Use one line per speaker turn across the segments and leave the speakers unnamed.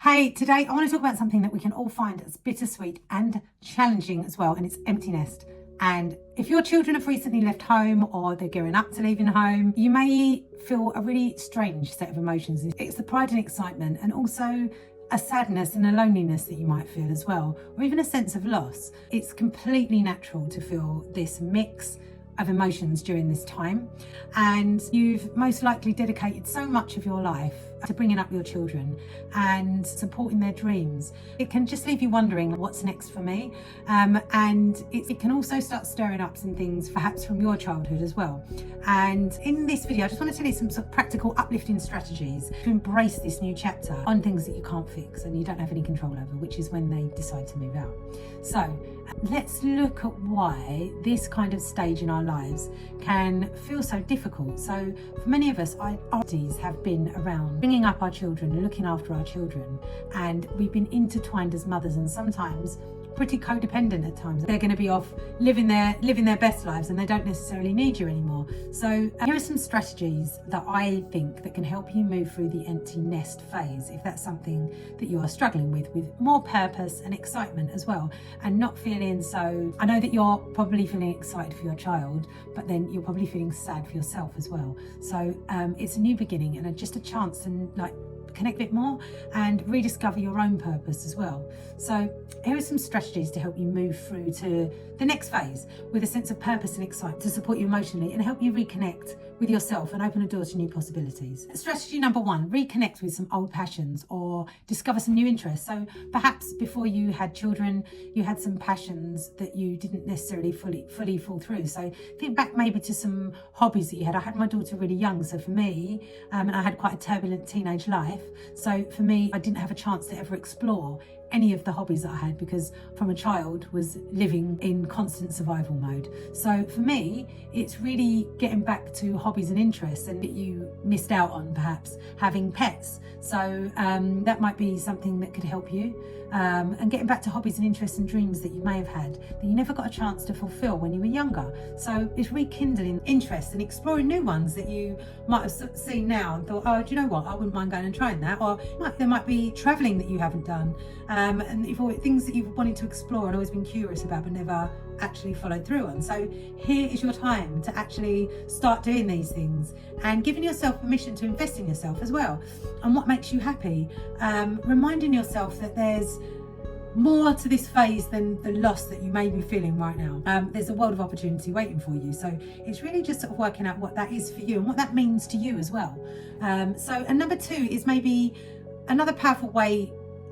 Hey, today I want to talk about something that we can all find as bittersweet and challenging as well, and it's empty nest. And if your children have recently left home or they're gearing up to leaving home, you may feel a really strange set of emotions. It's the pride and excitement, and also a sadness and a loneliness that you might feel as well, or even a sense of loss. It's completely natural to feel this mix of emotions during this time, and you've most likely dedicated so much of your life to bringing up your children and supporting their dreams. It can just leave you wondering, what's next for me? And it can also start stirring up some things perhaps from your childhood as well. And in this video I just want to tell you some sort of practical uplifting strategies to embrace this new chapter on things that you can't fix and you don't have any control over, which is when they decide to move out. So let's look at why this kind of stage in our lives can feel so difficult. So for many of us, our duties have been around bringing up our children and looking after our children, and we've been intertwined as mothers, and sometimes pretty codependent at times. They're going to be off living their best lives and they don't necessarily need you anymore. So here are some strategies that I think that can help you move through the empty nest phase, if that's something that you are struggling with more purpose and excitement as well, and not feeling so. I know that you're probably feeling excited for your child, but then you're probably feeling sad for yourself as well. So it's a new beginning and just a chance to connect a bit more and rediscover your own purpose as well. So here are some strategies to help you move through to the next phase with a sense of purpose and excitement, to support you emotionally and help you reconnect with yourself and open a door to new possibilities. Strategy number 1, reconnect with some old passions or discover some new interests. So perhaps before you had children, you had some passions that you didn't necessarily fully fall through. So think back maybe to some hobbies that you had. I had my daughter really young, so for me, and I had quite a turbulent teenage life. So for me, I didn't have a chance to ever explore any of the hobbies that I had, because from a child was living in constant survival mode. So for me, it's really getting back to hobbies and interests and that you missed out on, perhaps having pets. So that might be something that could help you, and getting back to hobbies and interests and dreams that you may have had that you never got a chance to fulfill when you were younger. So it's rekindling interest and exploring new ones that you might have seen now and thought, oh, do you know what, I wouldn't mind going and trying that. Or there might be traveling that you haven't done, and things that you've wanted to explore and always been curious about but never actually followed through on. So here is your time to actually start doing these things and giving yourself permission to invest in yourself as well and what makes you happy, reminding yourself that there's more to this phase than the loss that you may be feeling right now. There's a world of opportunity waiting for you. So it's really just sort of working out what that is for you and what that means to you as well. And number 2 is maybe another powerful way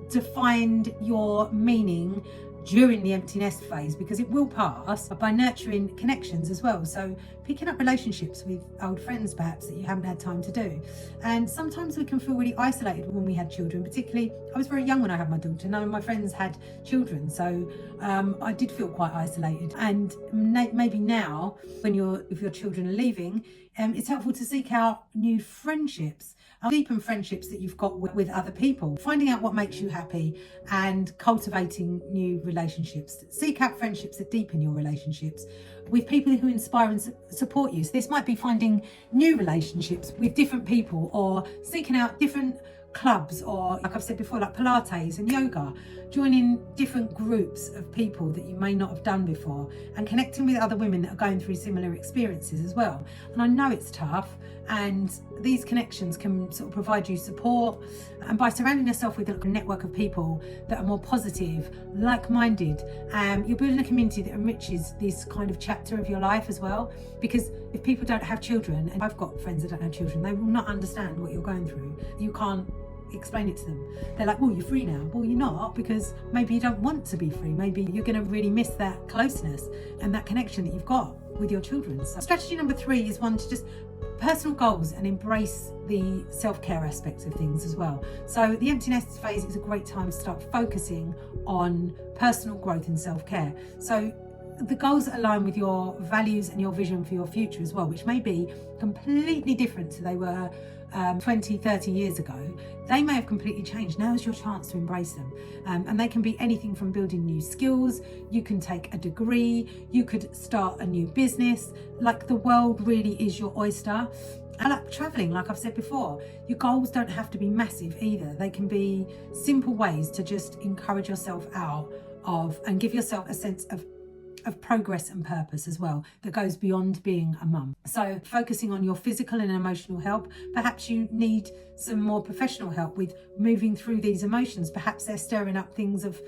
to find your meaning during the empty nest phase, because it will pass, by nurturing connections as well. So picking up relationships with old friends perhaps that you haven't had time to do. And sometimes we can feel really isolated when we had children. Particularly, I was very young when I had my daughter. None of my friends had children, so I did feel quite isolated. And maybe now, if your children are leaving, it's helpful to seek out new friendships, deepen friendships that you've got with other people, finding out what makes you happy and cultivating new relationships. Seek out friendships that deepen your relationships with people who inspire and support you. So this might be finding new relationships with different people, or seeking out different clubs, or like I've said before, like Pilates and yoga, joining different groups of people that you may not have done before, and connecting with other women that are going through similar experiences as well. And I know it's tough, and these connections can sort of provide you support, and by surrounding yourself with a network of people that are more positive, like-minded, you're building a community that enriches this kind of chapter of your life as well. Because if people don't have children, and I've got friends that don't have children, they will not understand what you're going through. You can't explain it to them. They're like, well, you're free now. Well, you're not, because maybe you don't want to be free. Maybe you're going to really miss that closeness and that connection that you've got with your children. So strategy number 3 is one to just personal goals and embrace the self-care aspects of things as well. So the empty nest phase is a great time to start focusing on personal growth and self-care. So the goals align with your values and your vision for your future as well, which may be completely different to they were 20, 30 years ago, they may have completely changed. Now is your chance to embrace them. And they can be anything from building new skills, you can take a degree, you could start a new business. Like, the world really is your oyster. And like traveling, like I've said before, your goals don't have to be massive either. They can be simple ways to just encourage yourself out of and give yourself a sense of progress and purpose as well, that goes beyond being a mum. So focusing on your physical and emotional health, perhaps you need some more professional help with moving through these emotions. Perhaps they're stirring up things of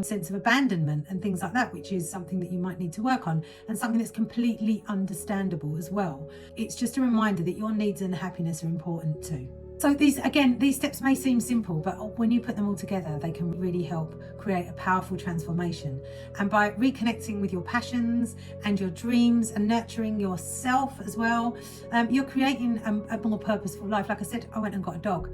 sense of abandonment and things like that, which is something that you might need to work on, and something that's completely understandable as well. It's just a reminder that your needs and happiness are important too. So these steps may seem simple, but when you put them all together, they can really help create a powerful transformation. And by reconnecting with your passions and your dreams and nurturing yourself as well, you're creating a more purposeful life. Like I said, I went and got a dog,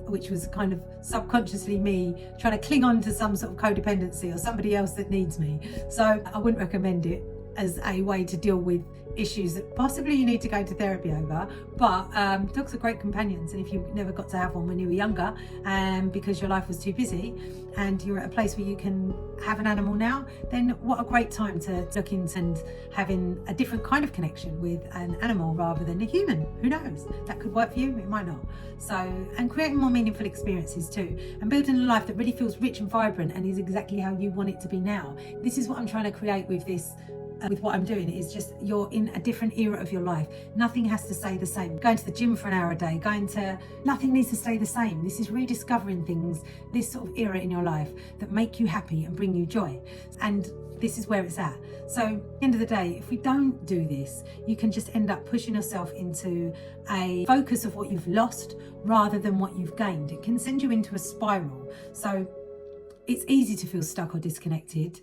which was kind of subconsciously me trying to cling on to some sort of codependency or somebody else that needs me. So I wouldn't recommend it as a way to deal with issues that possibly you need to go to therapy over, but dogs are great companions. And if you never got to have one when you were younger, because your life was too busy, and you're at a place where you can have an animal now, then what a great time to look into having a different kind of connection with an animal rather than a human. Who knows, that could work for you, it might not. So, and creating more meaningful experiences too, and building a life that really feels rich and vibrant and is exactly how you want it to be now. This is what I'm trying to create with this. With what I'm doing, is just you're in a different era of your life. Nothing has to stay the same. Going to the gym for an hour a day, nothing needs to stay the same. This is rediscovering things, this sort of era in your life that make you happy and bring you joy. And this is where it's at. So at the end of the day, if we don't do this, you can just end up pushing yourself into a focus of what you've lost rather than what you've gained. It can send you into a spiral. So it's easy to feel stuck or disconnected,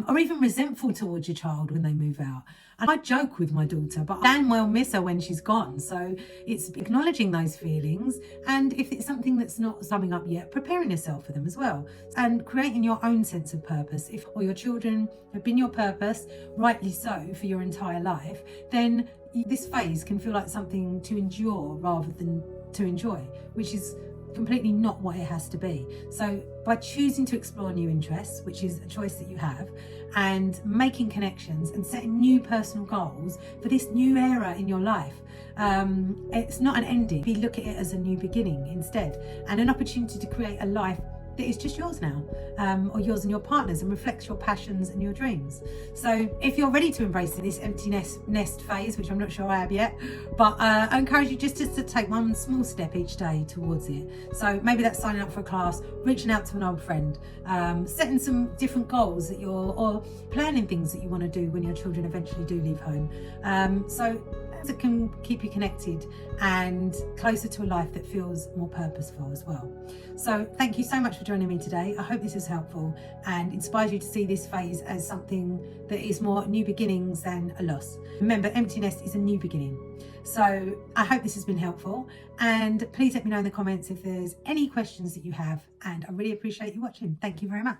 or even resentful towards your child when they move out. And I joke with my daughter, but I damn well miss her when she's gone. So it's acknowledging those feelings, and if it's something that's not summing up yet, preparing yourself for them as well, and creating your own sense of purpose. If all your children have been your purpose, rightly so, for your entire life, then this phase can feel like something to endure rather than to enjoy, which is completely not what it has to be. So by choosing to explore new interests, which is a choice that you have, and making connections and setting new personal goals for this new era in your life, it's not an ending. We look at it as a new beginning instead, and an opportunity to create a life that is just yours now, or yours and your partner's, and reflects your passions and your dreams. So if you're ready to embrace this empty nest phase, which I'm not sure I have yet, but I encourage you just to take one small step each day towards it. So maybe that's signing up for a class, reaching out to an old friend, setting some different goals that or planning things that you want to do when your children eventually do leave home. So that can keep you connected and closer to a life that feels more purposeful as well. So thank you so much for joining me today. I hope this is helpful and inspires you to see this phase as something that is more new beginnings than a loss. Remember, empty nest is a new beginning. So I hope this has been helpful, and please let me know in the comments if there's any questions that you have, and I really appreciate you watching. Thank you very much.